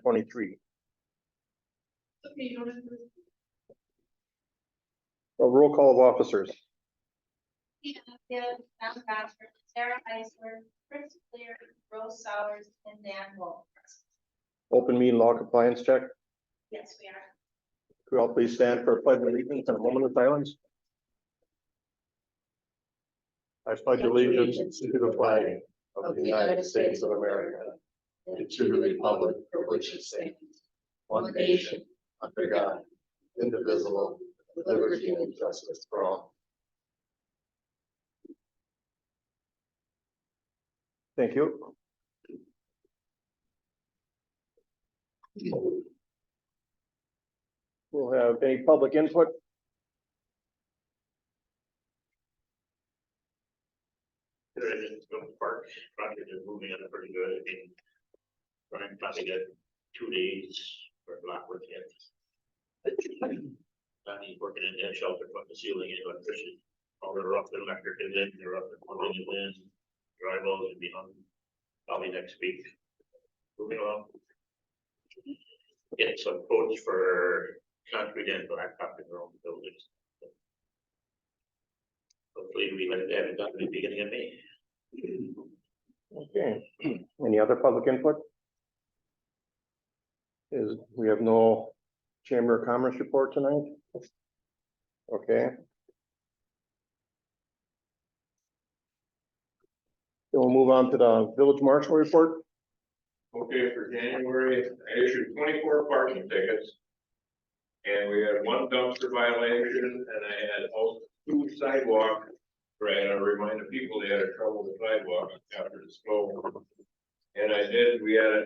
2023. Okay, A roll call of officers. Tina Gibbs, Tom Bradford, Sarah Eisler, Chris Clear, Rose Sowers, and Dan Wolf. Open meeting law compliance check. Yes, we are. Could we all please stand for a pledge of allegiance and a moment of silence? I pledge allegiance to the flag of the United States of America and to the republic for which it stands, one nation, under God, indivisible, with liberty and justice for all. Thank you. We'll have any public input. The park project is moving on pretty good. I mean, Brian probably got 2 days for block work yet. He's working in that shelter, putting the ceiling in, electricity. All the rough electric is in, they're up and plumbing is in, drywall will be on probably next week. Moving along. Get some quotes for concrete and blacktop in their own buildings. Hopefully we let that done at the beginning of May. Okay, any other public input? We have no Chamber of Commerce report tonight? Okay. Then we'll move on to the village marshal report. Okay, for January, I issued 24 parking tickets. And we had 1 dumpster violation, and I had also 2 sidewalk, where I had to remind the people they had trouble with sidewalks after the snow. And we had a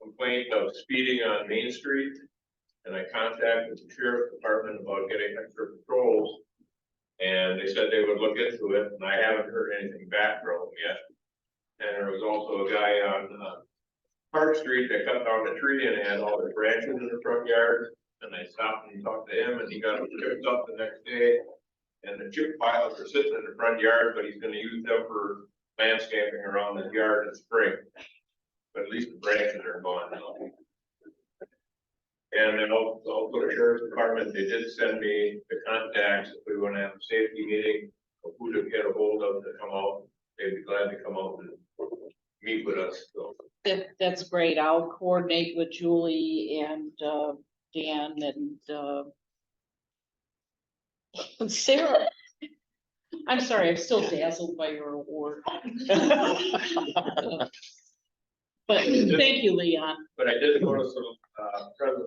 complaint of speeding on Main Street, and I contacted the sheriff's department about getting extra patrols. And they said they would look into it, and I haven't heard anything back from them yet. And there was also a guy on Park Street that cut down a tree and had all the branches in the front yard. And I stopped and talked to him, and he got them chipped up the next day. And the chip piles are sitting in the front yard, but he's gonna use them for landscaping around his yard in spring. But at least the branches are gone now. And then also the sheriff's department, they did send me the contacts if we wanna have a safety meeting, of who to get a hold of to come out. They'd be glad to come out and meet with us, so. That's great. I'll coordinate with Julie and Dan and Sarah. I'm sorry, I'm still dazzled by your award. But thank you, Leon. But I did notice some present.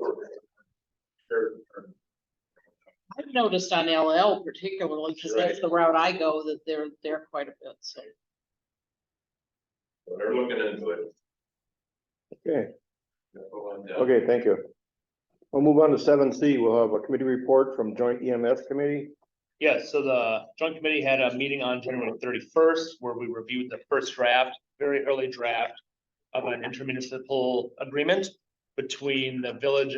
I've noticed on LL particularly, because that's the route I go, that they're there quite a bit, so. So they're looking into it. Okay, That's all I'm done. okay, thank you. We'll move on to 7C. We'll have a committee report from Joint EMS Committee. Yes, so the joint committee had a meeting on January 31st where we reviewed the first draft, very early draft of an intermunicipal agreement between the village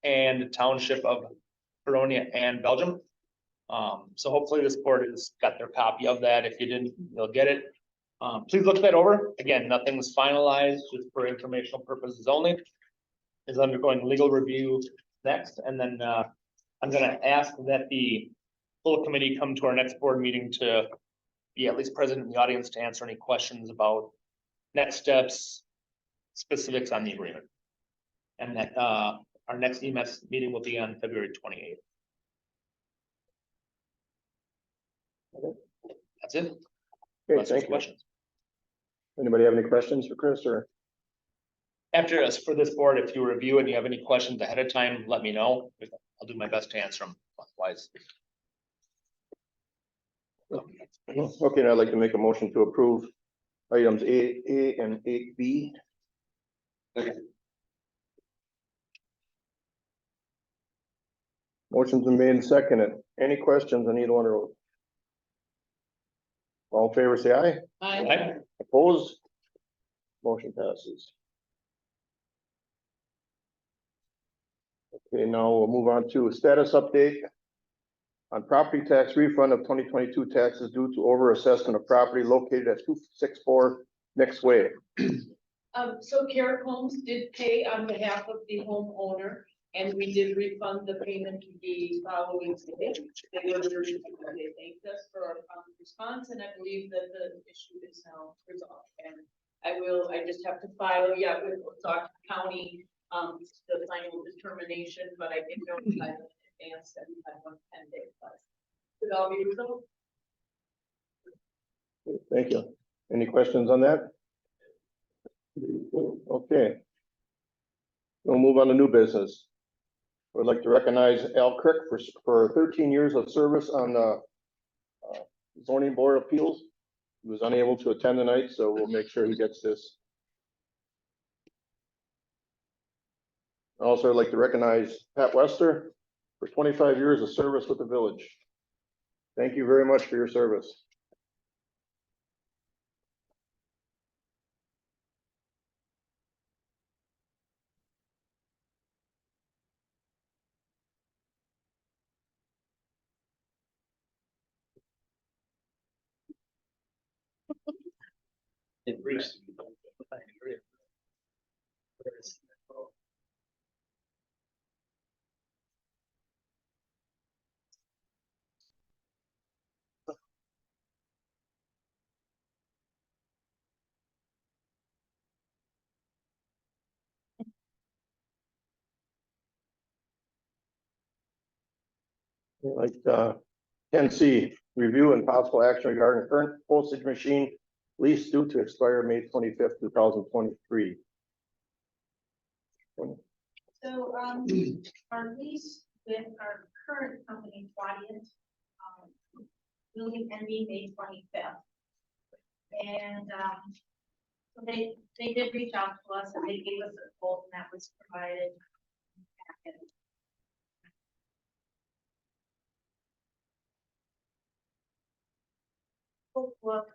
and the township of Huronia and Belgium. So hopefully this board has got their copy of that. If you didn't, you'll get it. Please look that over. Again, nothing's finalized, just for informational purposes only. Is undergoing legal review next, and then I'm gonna ask that the full committee come to our next board meeting to be at least present in the audience to answer any questions about next steps, specifics on the agreement. And that our next EMS meeting will be on February 28th. That's it. Okay, Unless there's thank you. questions. Anybody have any questions for Chris or? After us for this board, if you review and you have any questions ahead of time, let me know. I'll do my best to answer them. Otherwise, Okay, I'd like to make a motion to approve items A and 8B. Motion's been made and seconded. Any questions on either one of those? All in favor, say aye. I Opposed? Motion passes. Okay, now we'll move on to a status update on property tax refund of 2022 taxes due to over assessment of property located at 264 Next Way. So Carrick Homes did pay on behalf of the homeowner, and we did refund the payment the following day. They thanked us for our prompt response, and I believe that the issue is now resolved. And I just have to file, with Osaga County, the final determination, but I did notify them in advance that we had 110 day plus. Should all be resolved. Thank you. Any questions on that? Okay. We'll move on to new business. We'd like to recognize Al Crick for 13 years of service on the zoning board of appeals. He was unable to attend tonight, so we'll make sure he gets this. Also, I'd like to recognize Pat Wester for 25 years of service with the village. Thank you very much for your service. It reached. Like 10C, review and possible action regarding current postage machine lease due to expire May 25th, 2023. So, our lease with our current company, Quadient, will be ending May 25th. And, so they did reach out to us and they gave us a quote and that was provided. Look.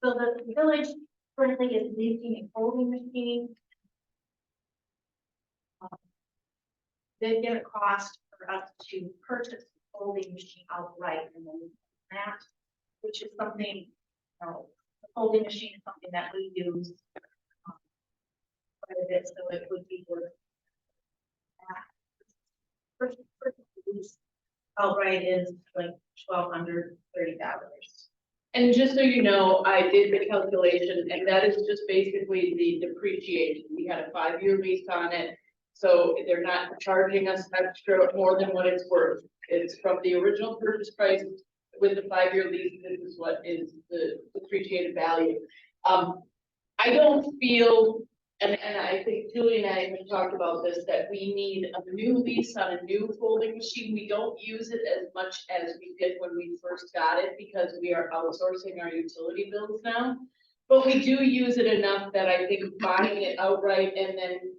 So the village currently is leasing a folding machine. They get a cost for us to purchase the folding machine outright and then that, which is something, the folding machine is something that we use quite a bit, so it would be worth that. First lease outright is like $1,230. And just so you know, I did the calculation, and that is just basically the depreciation. We had a 5-year lease on it. So they're not charging us extra more than what it's worth. It's from the original purchase price with the 5-year lease. This is what is the depreciated value. I don't feel, and I think Julie and I have talked about this, that we need a new lease on a new folding machine. We don't use it as much as we did when we first got it because we are outsourcing our utility bills now. But we do use it enough that I think buying it outright and then,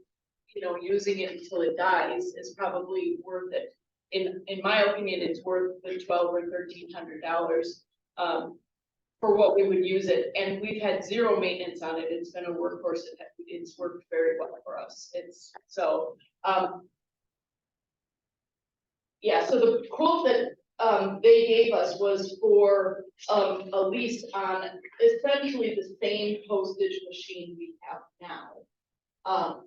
using it until it dies is probably worth it. In my opinion, it's worth the $1,200 or $1,300 for what we would use it. And we've had zero maintenance on it. It's been a workhorse. It's worked very well for us. So the quote that they gave us was for a lease on essentially the same postage machine we have now.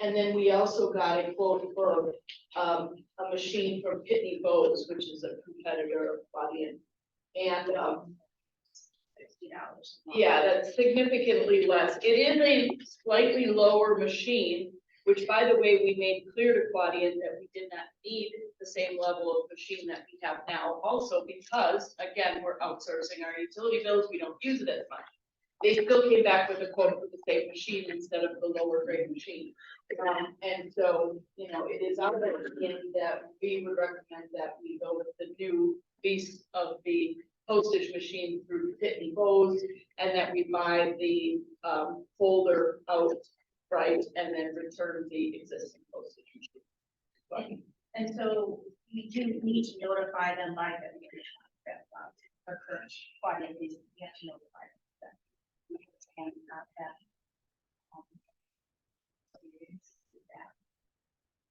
And then we also got a quote for a machine from Pitney Bowes, which is a competitor of Quadient. And $60. Yeah, that's significantly less. It is a slightly lower machine, which, by the way, we made clear to Quadient that we did not need the same level of machine that we have now. Also, because again, we're outsourcing our utility bills, we don't use it as much. They still came back with a quote for the same machine instead of the lower grade machine. And so, it is our opinion that we would recommend that we go with the new lease of the postage machine through Pitney Bowes, and that we buy the folder outright and then return the existing postage machine. And so we do need to notify them by the our current Quadient lease. We have to notify them that we have that.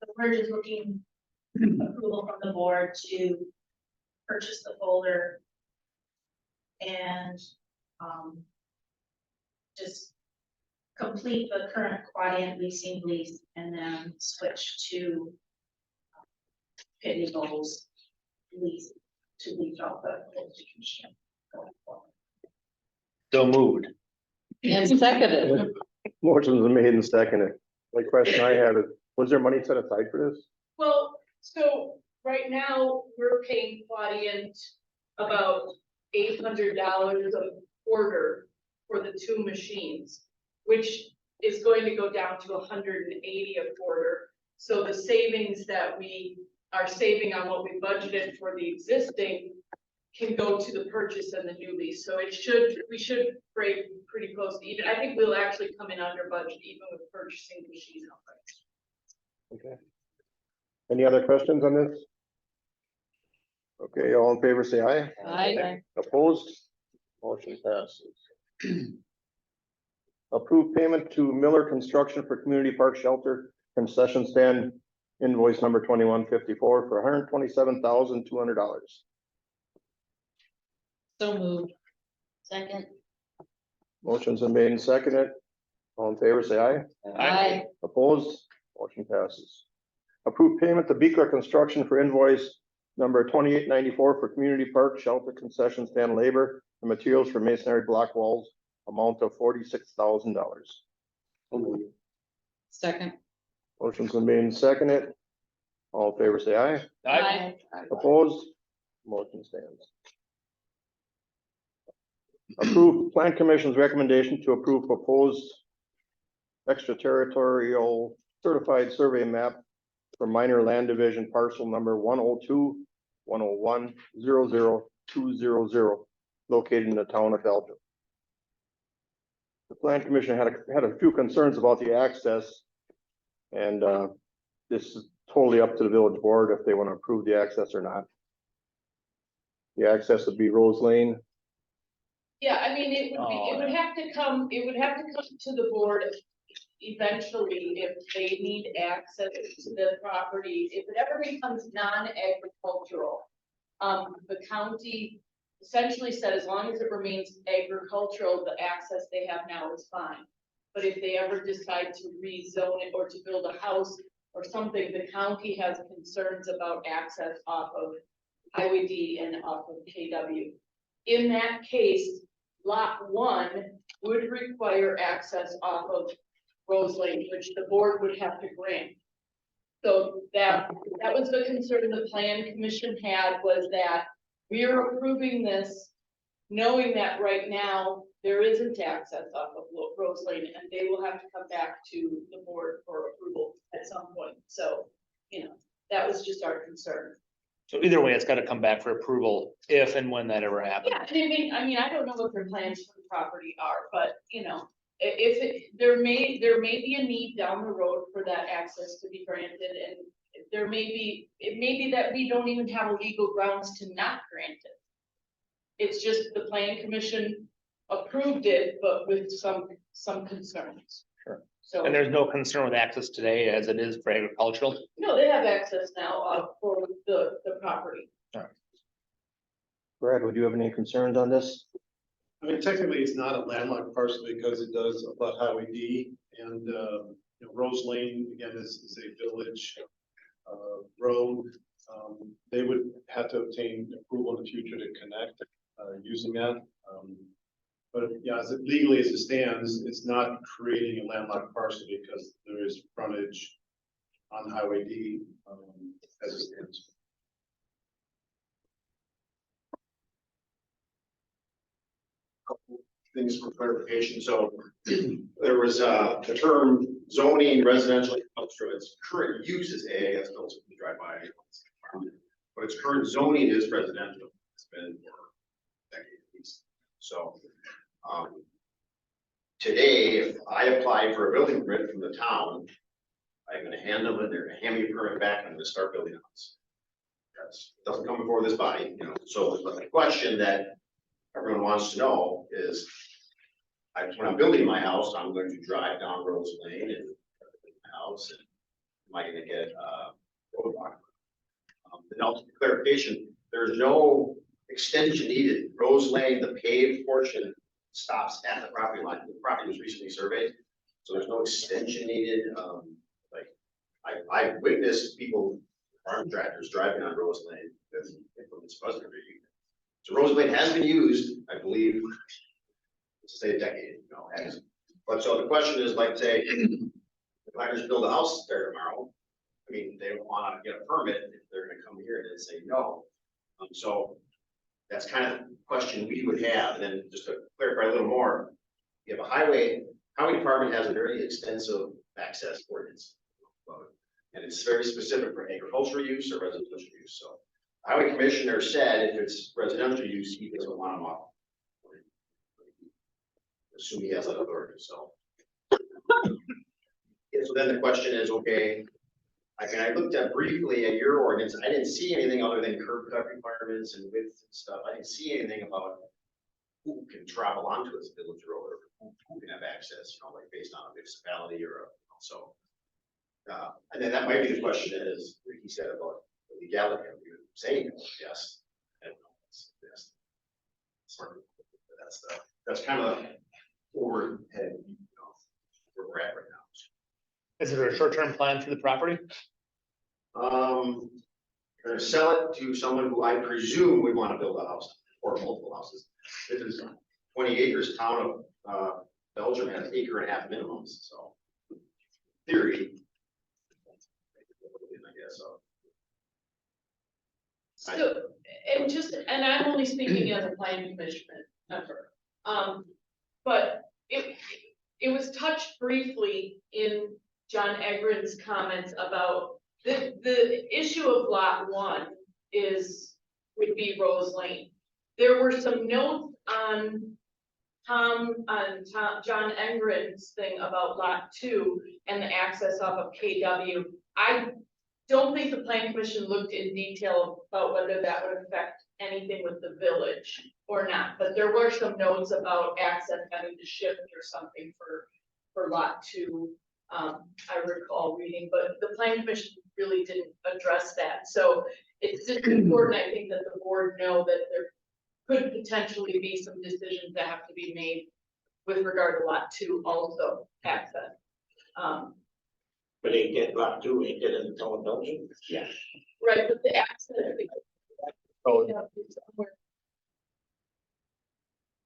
So we're just looking approval from the board to purchase the folder and, just complete the current Quadient leasing lease and then switch to Pitney Bowes lease to lease out the postage machine going forward. So moved. And seconded. Motion's been made and seconded. The question I had is, was there money set aside for this? Well, so right now, we're paying Quadient about $800 a quarter for the two machines, which is going to go down to $180 a quarter. So the savings that we are saving on what we budgeted for the existing can go to the purchase and the new lease. So we should break pretty close to even. I think we'll actually come in under budget even with purchasing the machines outright. Okay. Any other questions on this? Okay, all in favor, say aye. Aye. Opposed? Motion passes. Approved payment to Miller Construction for Community Park Shelter concession stand invoice number 2154 for $127,200. So moved. Second. Motion's been made and seconded. All in favor, say aye. Aye. Opposed? Motion passes. Approved payment to Beekler Construction for invoice number 2894 for Community Park Shelter Concession Stand labor and materials for masonry block walls, amount of $46,000. Second. Motion's been made and seconded. All in favor, say aye. Aye. Opposed? Motion stands. Approve Plan Commission's recommendation to approve proposed extraterritorial certified survey map for minor land division parcel number 102-101-00200 located in the town of Elgin. The Plan Commission had a few concerns about the access, and this is totally up to the village board if they want to approve the access or not. The access would be Rose Lane. Yeah, I mean, it would have to come to the board eventually if they need access to the property. If it ever becomes non-agricultural, the county essentially said as long as it remains agricultural, the access they have now is fine. But if they ever decide to rezone it or to build a house or something, the county has concerns about access off of Highway D and off of KW. In that case, lot 1 would require access off of Rose Lane, which the board would have to grant. So that was the concern the Plan Commission had, was that we are approving this knowing that right now there isn't access off of Rose Lane, and they will have to come back to the board for approval at some point. So, that was just our concern. So either way, it's gotta come back for approval if and when that ever happens. Yeah, I mean, I don't know what their plans for the property are, but there may be a need down the road for that access to be granted, and it may be that we don't even have legal grounds to not grant it. It's just the Plan Commission approved it, but with some concerns. Sure. So, And there's no concern with access today as it is for agricultural. no, they have access now, for the property. Brad, would you have any concerns on this? I mean, technically, it's not a landlocked parcel because it does abut Highway D, and, Rose Lane, again, is a village road. They would have to obtain approval in the future to connect using that. But yeah, legally as it stands, it's not creating a landlocked parcel because there is frontage on Highway D as it stands. Things for clarification. So there was the term zoning residential industrial. Its current use is A. That's built to drive by, but its current zoning is residential. It's been for decades at least. So today, if I apply for a building permit from the town, I'm going to hand them it. They're going to hand me a permit back. I'm going to start building a house. It doesn't come before this body, So the question that everyone wants to know is, when I'm building my house, I'm going to drive down Rose Lane and build my house, and am I going to get roadblock? And also clarification, there's no extension needed. Rose Lane, the paved portion stops at the property line. The property was recently surveyed, so there's no extension needed. Like, I witnessed people, farm tractors driving on Rose Lane with implements buzzing. So Rose Lane has been used, I believe, let's say a decade, has. But so the question is, like, say, the planners build a house there tomorrow. I mean, they don't want to get a permit if they're gonna come here and then say no. So that's kind of the question we would have. And then just to clarify a little more, you have a highway department has a very extensive access ordinance. And it's very specific for agricultural use or residential use. So highway commissioner said if it's residential use, he doesn't want them off. Assume he has that authority, so. Yeah, so then the question is, okay, I looked at briefly at your ordinance, I didn't see anything other than curb cut requirements and width and stuff, I didn't see anything about who can travel onto this village road, or who can have access, like based on a municipality or so. And then that might be the question is, he said about the legality of you saying, yes, I don't know, yes. Sort of, that's kind of forward head, where we're at right now. Is there a short-term plan for the property? Gonna sell it to someone who I presume would want to build a house or multiple houses. This is 20 acres. Town of Belgium has 1.5 acres minimums, so theory. I guess so. So, and I'm only speaking as a planning commission member. But it was touched briefly in John Egren's comments about the issue of lot 1 would be Rose Lane. There were some notes on John Engren's thing about lot 2 and the access off of KW. I don't think the planning commission looked in detail about whether that would affect anything with the village or not, but there were some notes about access having to shift or something for lot 2. I recall reading, but the planning commission really didn't address that. So it's just important, I think, that the board know that there could potentially be some decisions that have to be made with regard to lot 2 also access. But they get lot 2, ain't get in the town of Belgium. Yeah. Right, but the access. Oh,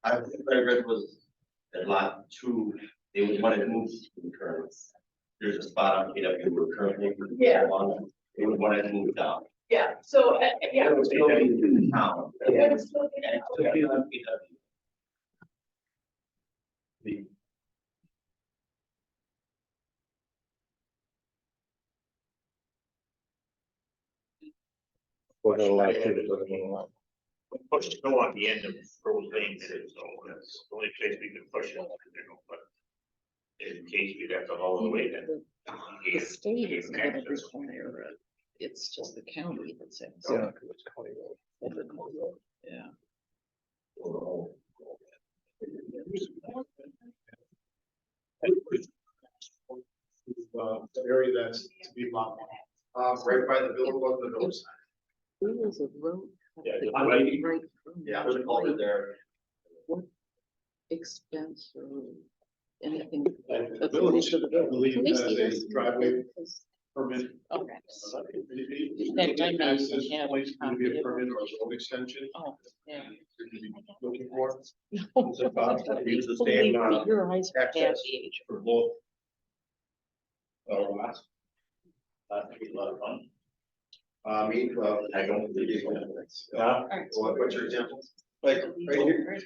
I think what I read was that lot 2, they would want to move to the current. There's a spot on KW we're currently. Yeah. They would want to move down. Yeah, so, yeah. It would still be in the town. It would still be- And it would be on KW. Push to go on the end of Rose Lane, so that's the only place we can push it, but in case we have to haul it away, then. The state is gonna require it, it's just the county that says. Yeah, because it's county road. Yeah. The area that's to be blocked. Right by the village sign. There is a road. Yeah, right from Yeah, there's a culvert there. What expense or anything? And the according village, to the I believe, Can they has see this? a driveway permit. Okay. Then I know you access can have place a to be a copy of permit or a road extension. Oh, yeah. You're gonna be looking for. Use the Believe same, me, your eyes are access. at the age. For both. That'd be a lot of fun. I don't believe what's your example? Like, right here,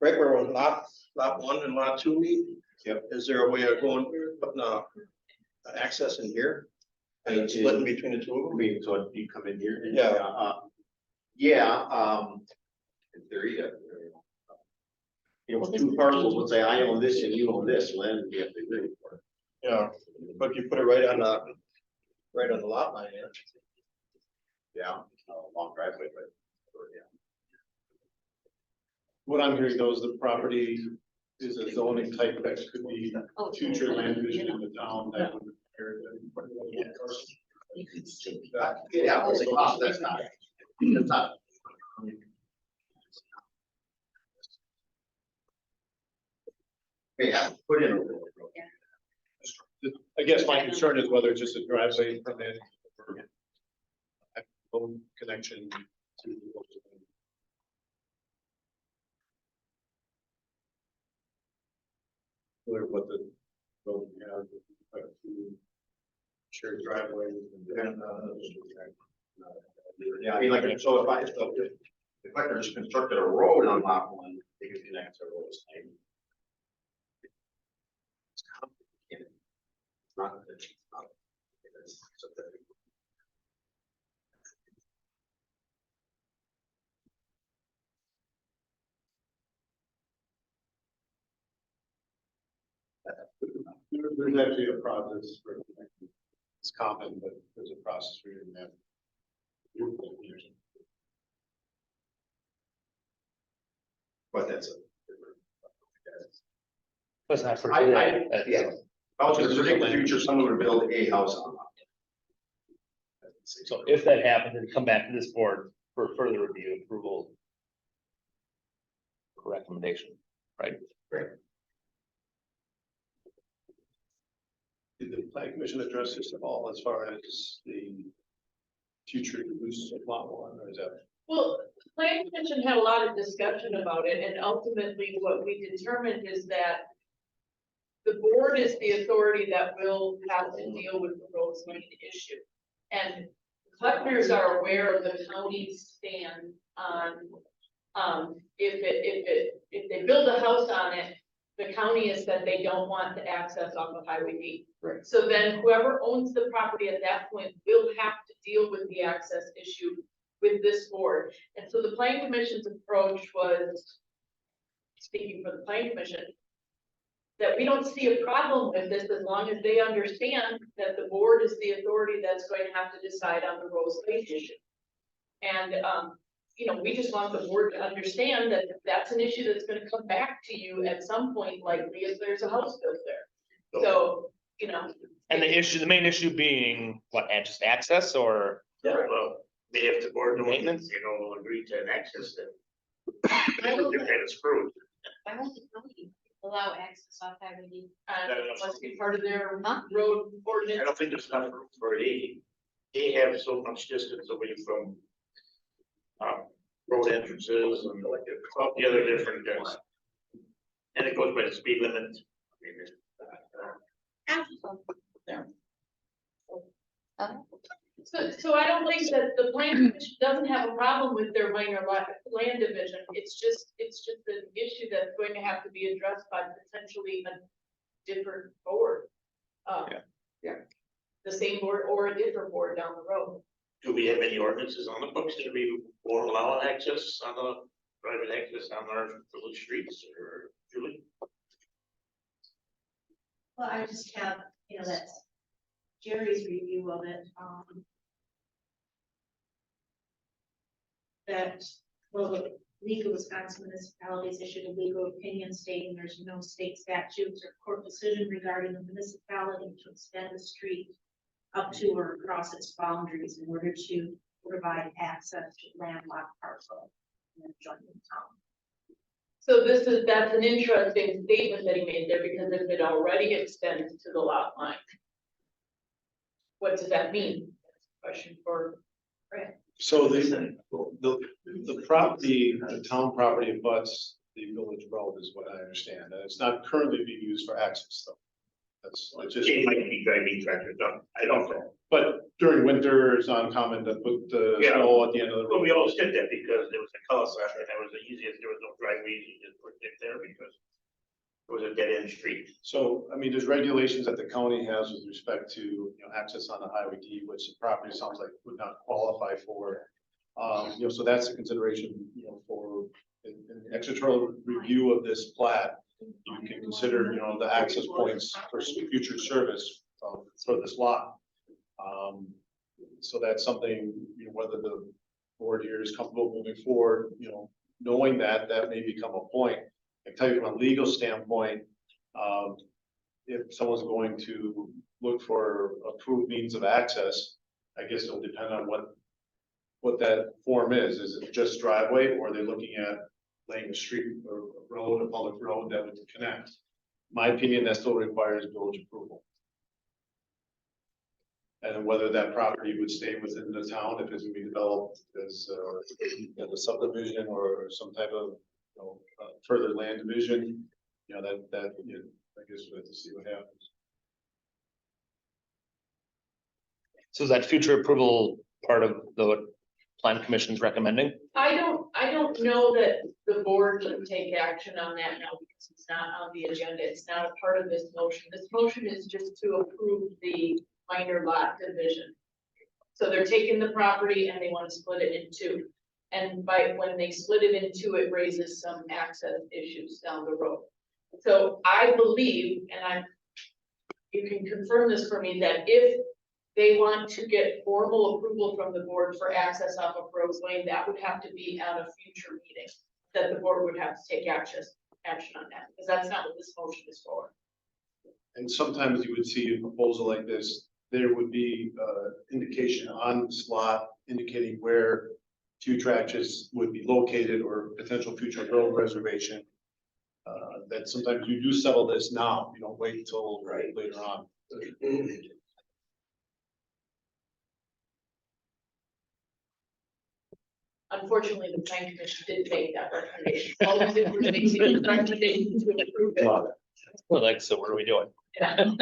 right where lot 1 and lot 2 meet. Yep. Is there a way of going, putting access in here? And splitting between the two of I them? mean, so you come in here? Yeah. In theory, two parcels would say, I own this and you own this, well, then you have to agree for it. Yeah, but you put it right on the lot line, yeah. Yeah, long driveway, but, yeah. What I'm hearing though is the property is a zoning type that could be future land use in the town that would. Yeah, it's a cost, that's not. Yeah, put in a road. I guess my concern is whether it's just a driveway permit or a phone connection to. Clear what the road has, shared driveway. Yeah, I mean, like, so if the collector just constructed a road on lot one, they could connect to roads. It's complicated. It's not. There's actually a process for, it's common, but there's a process for you to have. But that's a. That's not for I, today. yeah. I was gonna predict the future, someone would build a house on lot. So if that happens, then come back to this board for further review, approval. Recommendation, right? Did the plan commission address this at all as far as the future use of lot one, or is that? Well, the planning commission had a lot of discussion about it, and ultimately what we determined is that the board is the authority that will have to deal with the Rose Lane issue. And collectors are aware of the county's stand on, if they build a house on it, the county has said they don't want the access off of Highway D. Right. So then whoever owns the property at that point will have to deal with the access issue with this board. And so the planning commission's approach was, speaking for the planning commission, that we don't see a problem with this as long as they understand that the board is the authority that's going to have to decide on the Rose Lane issue. And, you know, we just want the board to understand that that's an issue that's gonna come back to you at some point, likely if there's a house built there. So, you know. And the main issue being what, just access or? Well, if the board don't, Maintenance? agree to an access, then they're kind of screwed. Why won't the county allow access off Highway D? It must be part of their Huh? road I ordinance. don't think there's enough room for it. They have so much distance away from road entrances and like all the other different things. And it goes by the speed limit. I mean, So I don't think that the planning commission doesn't have a problem with their minor land division. It's just an issue that's going to have to be addressed by potentially a different board. Yeah. The same board or a different board down the road. Do we have any ordinances on the books that we won't allow access on the private access on our village streets, or Julie? Well, I just have, that's Jerry's review of it, that, well, the League of Wisconsin Municipalities issued a legal opinion stating there's no state statutes or court decision regarding the municipality to extend the street up to or across its boundaries in order to provide access to landlocked parcel and adjoining town. So that's an interesting statement that he made there, because if it already extends to the lot line, what does that mean? Question for Brad. So the property, the town property abuts the village road is what I understand, and it's not currently being used for access though. That's just, It might be driving tractors up, I don't know. but during winter, it's uncommon to put the Yeah. snow at the end of the But road. we always did that because there was a cul-de-sac and that was the easiest, there was no driveways, you just put it there because it was a dead end street. So, I mean, there's regulations that the county has with respect to, access on the Highway D, which the property sounds like would not qualify for. So that's a consideration, for in the extraterritorial review of this plat. You can consider, the access points for future service for this lot. So that's something, whether the board here is comfortable moving forward, knowing that may become a point. I can tell you from a legal standpoint, if someone's going to look for approved means of access, I guess it'll depend on what that form is. Is it just driveway, or are they looking at laying a street or a road, a public road that would connect? My opinion, that still requires village approval. And whether that property would stay within the town, if it's gonna be developed as, a subdivision or some type of, further land division, that, I guess we'll have to see what happens. So is that future approval part of the plan commission's recommending? I don't know that the board can take action on that now because it's not on the agenda. It's not a part of this motion. This motion is just to approve the minor lot division. So they're taking the property and they want to split it in two. And when they split it in two, it raises some access issues down the road. So I believe, and you can confirm this for me, that if they want to get formal approval from the board for access off of Rose Lane, that would have to be at a future meeting, that the board would have to take action on that, because that's not what this motion is for. And sometimes you would see a proposal like this, there would be indication on the slot indicating where future access would be located or potential future road reservation. That sometimes you do settle this now, you don't wait until later on. Unfortunately, the plan commission didn't make that recommendation. All we did was make the recommendation to approve it. Well, like, so what are we doing? Yeah.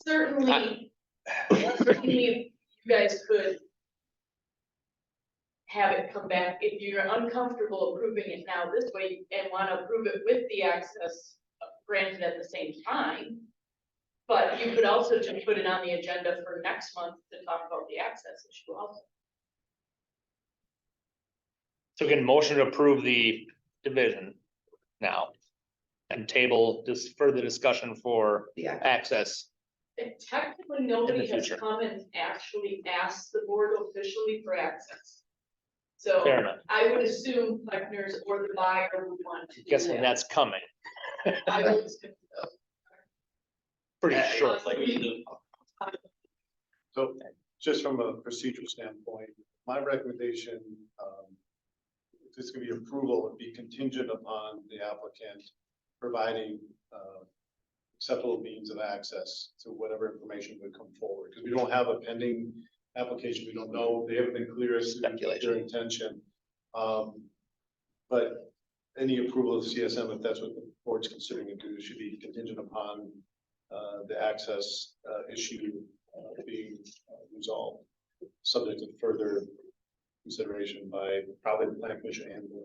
Certainly, you guys could have it come back if you're uncomfortable approving it now this way and want to approve it with the access granted at the same time. But you could also just put it on the agenda for next month to talk about the access issue also. So again, motion to approve the division now. And table this further discussion for Yeah. access. And technically, nobody has future. come and actually asked the board officially for access. So Fair enough. I would assume Pleckner's or the buyer would want to do Guessing that. that's coming I would assume so. pretty shortly. So just from a procedural standpoint, my recommendation, if this could be approval, would be contingent upon the applicant providing acceptable means of access to whatever information would come forward, because we don't have a pending application. We don't know. They haven't been clear as to their intention. But any approval of CSM, if that's what the board's considering to do, should be contingent upon the access issue being resolved, subject to further consideration by probably the plan commission and the.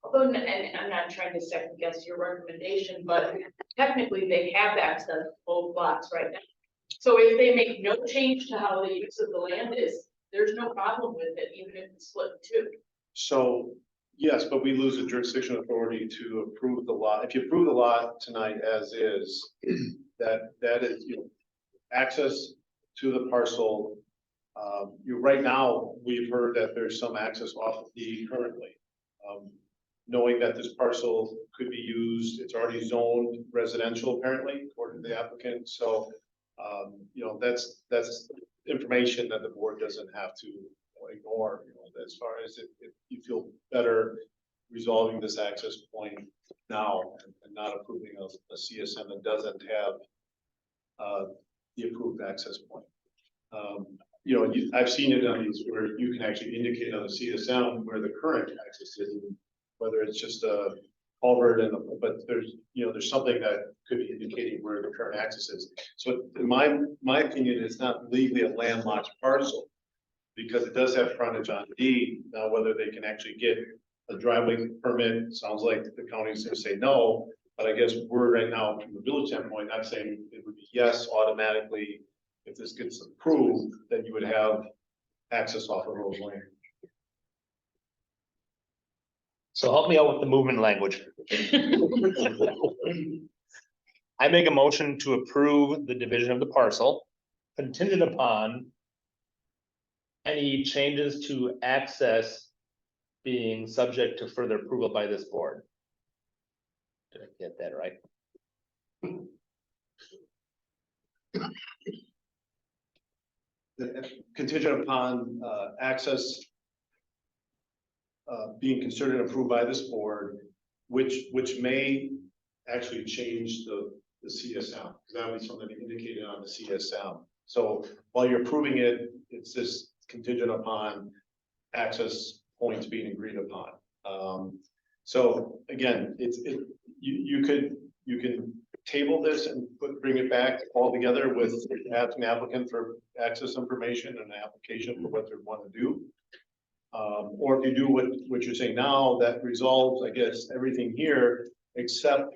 Although, and I'm not trying to second guess your recommendation, but technically they have access to both lots right now. So if they make no change to how the use of the land is, there's no problem with it, even if it's split in two. So, yes, but we lose the jurisdiction authority to approve the lot. If you approve the lot tonight as is, that is, access to the parcel. Right now, we've heard that there's some access off of D currently. Knowing that this parcel could be used, it's already zoned residential apparently, according to the applicant, so, that's information that the board doesn't have to ignore, as far as if you feel better resolving this access point now and not approving a CSM that doesn't have the approved access point. I've seen it on these where you can actually indicate on the CSM where the current access is, whether it's just a culvert but there's something that could be indicating where the current access is. So in my opinion, it's not legally a landlocked parcel because it does have frontage on D. Now, whether they can actually get a driveway permit, sounds like the county's gonna say no, but I guess we're right now from the village standpoint, not saying it would be yes automatically. If this gets approved, then you would have access off of Rose Lane. So help me out with the movement language. I make a motion to approve the division of the parcel contingent upon any changes to access being subject to further approval by this board. Did I get that right? Contingent upon, access being considered and approved by this board, which may actually change the CSM, because that would be something indicated on the CSM. So while you're approving it, it's just contingent upon access points being agreed upon. So again, you can table this and bring it back all together with asking the applicant for access information and an application for what they want to do. Or if you do what you're saying now, that resolves, I guess, everything here except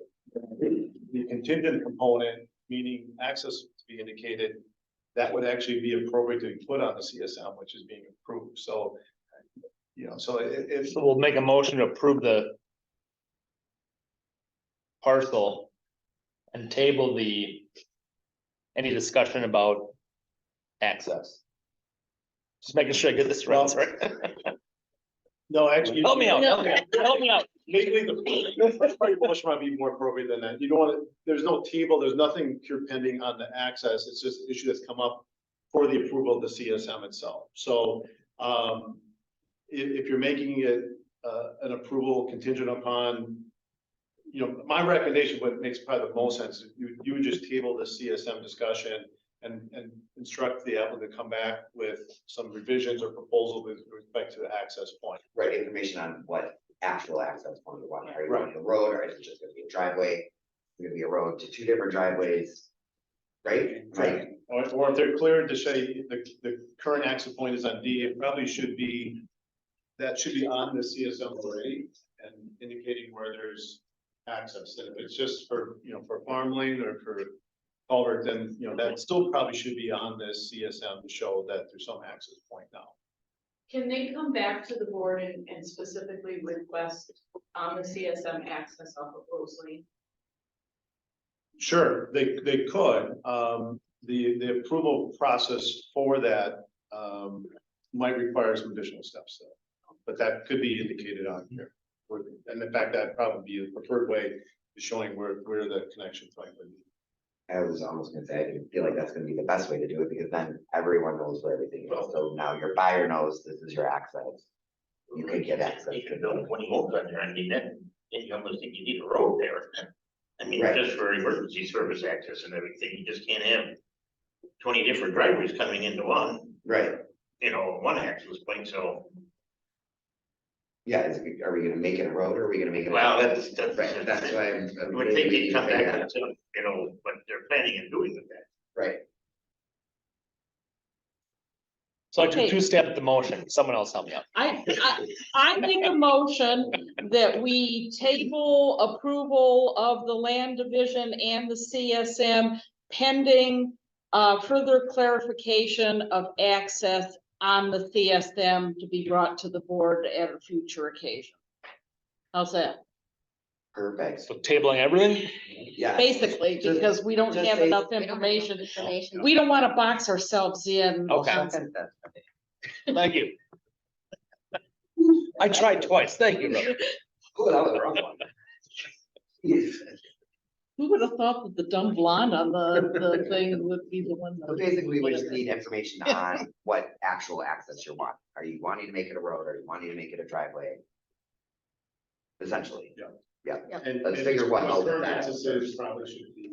the contingent component, meaning access to be indicated, that would actually be appropriate to be put on the CSM, which is being approved. So, so if So we'll make a motion to approve the parcel and table any discussion about access. Just making sure I get this right, sorry. no, actually. Help me out, help me out. Legally, the first part of the motion might be more appropriate than that. You don't want to, there's no table, there's nothing cure pending on the access. It's just an issue that's come up for the approval of the CSM itself. So, if you're making it, an approval contingent upon, my recommendation, what makes probably the most sense, you would just table the CSM discussion and instruct the applicant to come back with some revisions or proposal with respect to the access point. Right, information on what actual access point you want, are you wanting a road, or is it just gonna be a driveway? Gonna be a road to two different driveways, right? Right, Or if they're clear to say the current access point is on D, it probably should be, that should be on the CSM already and indicating where there's access. And if it's just for, for farmland or for culvert, then, that still probably should be on this CSM to show that there's some access point now. Can they come back to the board and specifically request on the CSM access off of Rose Lane? Sure, they could. The approval process for that, might require some additional steps though. But that could be indicated on here. And in fact, that'd probably be a preferred way of showing where the connection point would be. I was almost gonna say, I feel like that's gonna be the best way to do it, because then everyone knows where everything is, so now your buyer knows this is your access. You could get access. You can build 20 homes on there, I mean, then you almost think you need a road there. I mean, Right. just for emergency service access and everything, you just can't have 20 different driveways coming into one, Right, one access point, so. yeah, are we gonna make it a road, or are we gonna make it? Well, that's Right, that's why I'm. I would think they'd come back and, but they're planning on doing with that. Right, So I took Okay. two-step at the motion, someone else help me out. I make a motion that we table approval of the land division and the CSM pending further clarification of access on the CSM to be brought to the board at a future occasion. How's that? perfect, So tabling everything? yeah. Basically, Just- because we don't just have say- enough information. We don't want to box ourselves in. Okay. on- Thank you. I tried twice, thank you, Robert. Oh, that was a rough one. Yes. Who would have thought that the dumb blonde on the thing would be the one? So basically, we just need information on what actual access you want. Are you wanting to make it a road? Are you wanting to make it a driveway? Essentially. And Let's figure what else current that- access is probably should be.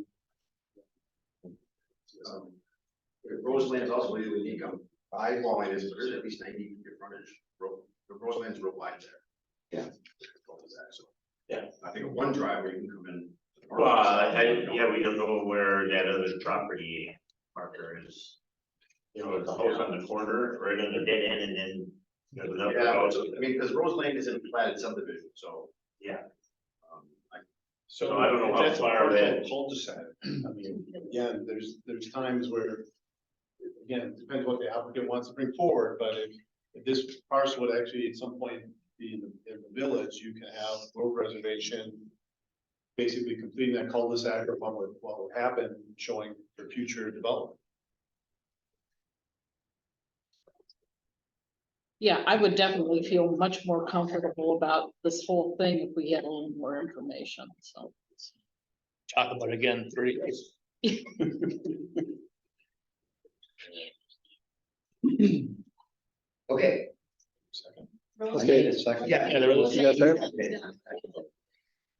Roseland's also really unique on five line is, there's at least 90 feet of frontage, the Roseland's real wide there. Yeah. So, Yeah. I think one driveway you can come in. Well, we don't know where that other property marker is. It's a house on the corner, right on the dead end, and then there's another Yeah, house. I mean, because Roseland is in a platted subdivision, so. Yeah. So I don't know how that's a far partial that- cul-de-sac. I mean, again, there's times where, again, it depends what the applicant wants to bring forward, but if this parcel would actually at some point be in the village, you can have road reservation. Basically completing that cul-de-sac or what would happen, showing for future development. Yeah, I would definitely feel much more comfortable about this whole thing if we had a little more information, so. Talk about it again, 3 days. Okay. Okay, Yeah. there was- You got that?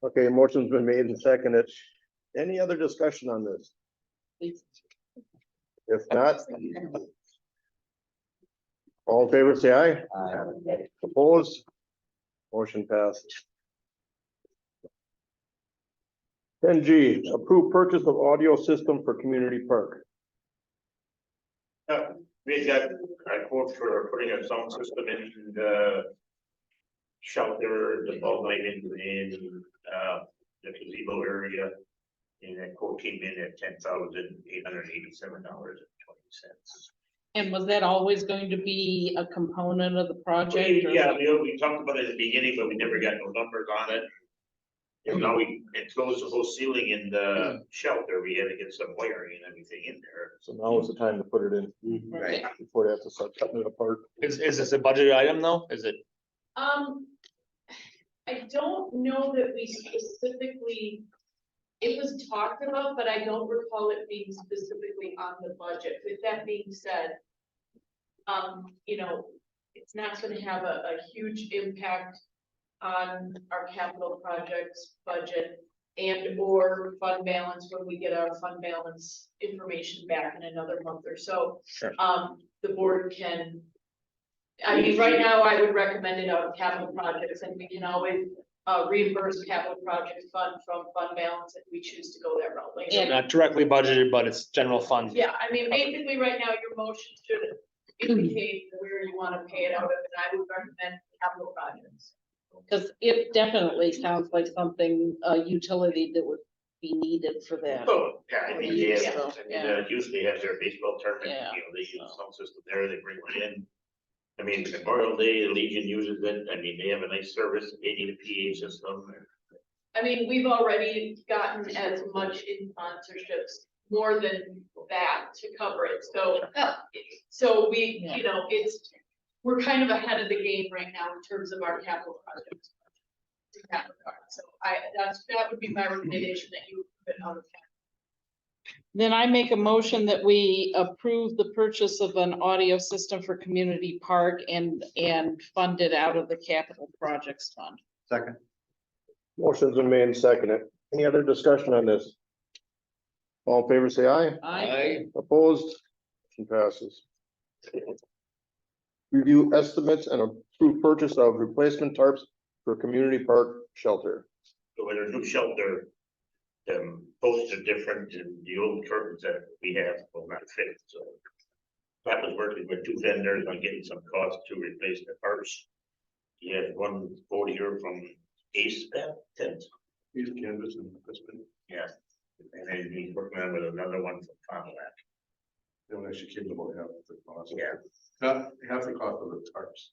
Okay, motion's been made and seconded. Any other discussion on this? If not, all in favor, say aye. Opposed? Motion passed. 10G, approved purchase of audio system for community park. We got a quote for putting a sound system in the shelter, the ball lighting in, the gazebo area. And that quote came in at $10,887.20. And was that always going to be a component of the project? or- Yeah, we talked about it at the beginning, but we never got no numbers on it. And now we enclosed the whole ceiling in the shelter, we had to get some wiring and everything in there. So now is the time to put it in. Right. Before they have to start cutting it apart. Is this a budget item though? Is it? I don't know that we specifically, it was talked about, but I don't recall it being specifically on the budget. With that being said, you know, it's not gonna have a huge impact on our capital projects budget and or fund balance when we get our fund balance information back in another month or so. Sure. The board can, I mean, right now I would recommend it out of capital projects and we can always reimburse capital projects fund from fund balance if we choose to go that route later. Not directly budgeted, but it's general fund. Yeah, I mean, basically, right now, your motion should indicate where you wanna pay it out of, and I would recommend capital projects. Cause it definitely sounds like something, a utility that would be needed for that. Oh, yeah, I mean, yeah, Yeah. I mean, usually have their baseball tournament, Yeah. you know, they use some system there, they bring one in. I mean, Memorial Day, the Legion uses it, I mean, they have a nice service, they need a PA system. I mean, we've already gotten as much in sponsorships, more than that to cover it, so. So we, you know, we're kind of ahead of the game right now in terms of our capital projects. So that would be my recommendation that you put out of capital. Then I make a motion that we approve the purchase of an audio system for community park and fund it out of the capital projects fund. Second. Motion's been made and seconded. Any other discussion on this? All in favor, say aye. Opposed? Motion passes. Review estimates and approve purchase of replacement tarps for community park shelter. So when there's new shelter, posts are different and the old curtains that we have will not fit, so. That was working with two vendors on getting some cost to replace the parts. He had one quote here from Ace Tent. He's canvas and equipment. Yeah. And then he's working on with another one from Fond du Lac. They don't actually give them about half the cost. Yeah. Not half the cost of the tarps.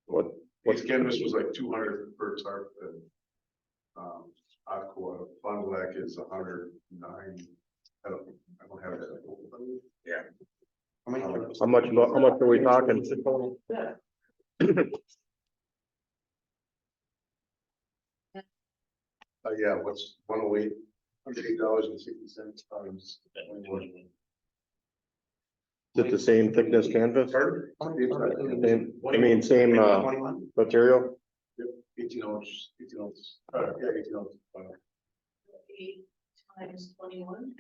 What, What's canvas was like 200 per tarp and. Aqua Fond du Lac is 109. I don't have that. Yeah. how much are we talking? Yeah, what's 108, $108.60 times. Is it the same thickness canvas? Same, I mean, same, material? 18 ounce, 18 ounce, yeah, 18 ounce. 8 times 21.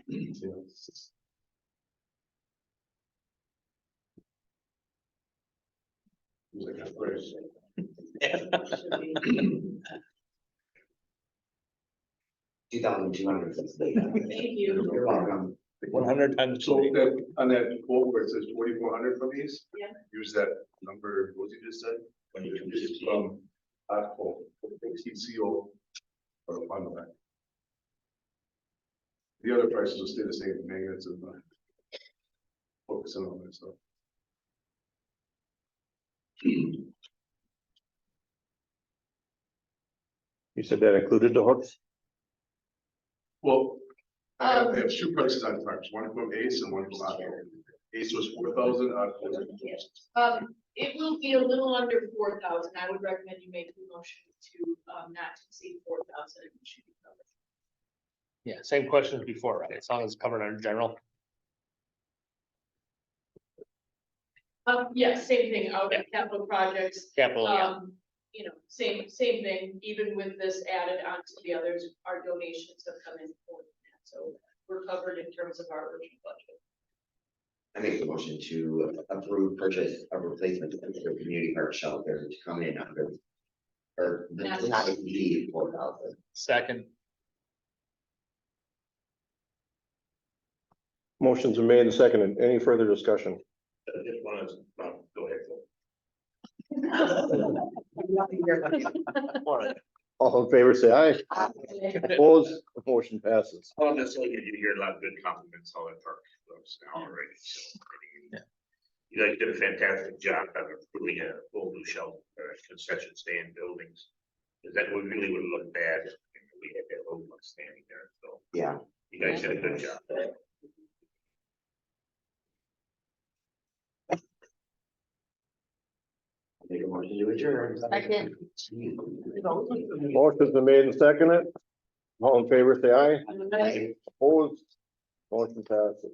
$2,200. Thank you. You're welcome. 100 times. So that, on that quote where it says 4,400 from these? Yeah. Use that number, what you just said? It's from Aqua, TCO. Or the Fond du Lac. The other prices will stay the same, magnets and focusing on that stuff. You said that included the hooks? Well, I have two prices on tarps, one from Ace and one from Aqua. Ace was 4,000, Aqua was. It will be a little under 4,000. I would recommend you make the motion to, not to exceed 4,000. Yeah, same question as before, right? As long as it's covered under general. Yeah, same thing, out at capital projects, Capital, you know, same thing, even with this added onto the others, our donations have come in more than that, so we're covered in terms of our original budget. I make a motion to approve purchase of replacement for the community park shelter to come in under. Or not exceed 4,000. second, Motion's been made and seconded. Any further discussion? I just wanna, go ahead. All in favor, say aye. Opposed, the motion passes. Oh, that's like, you hear a lot of good compliments on that park folks now already, so. I mean, you guys did a fantastic job of improving a whole new shelter, concession stand buildings. Cause that would really would look bad if we had that old one standing there, so Yeah. you guys did a good job. Make a motion to adjourn. Second. Motion's been made and seconded. All in favor, say aye. Opposed, motion passes.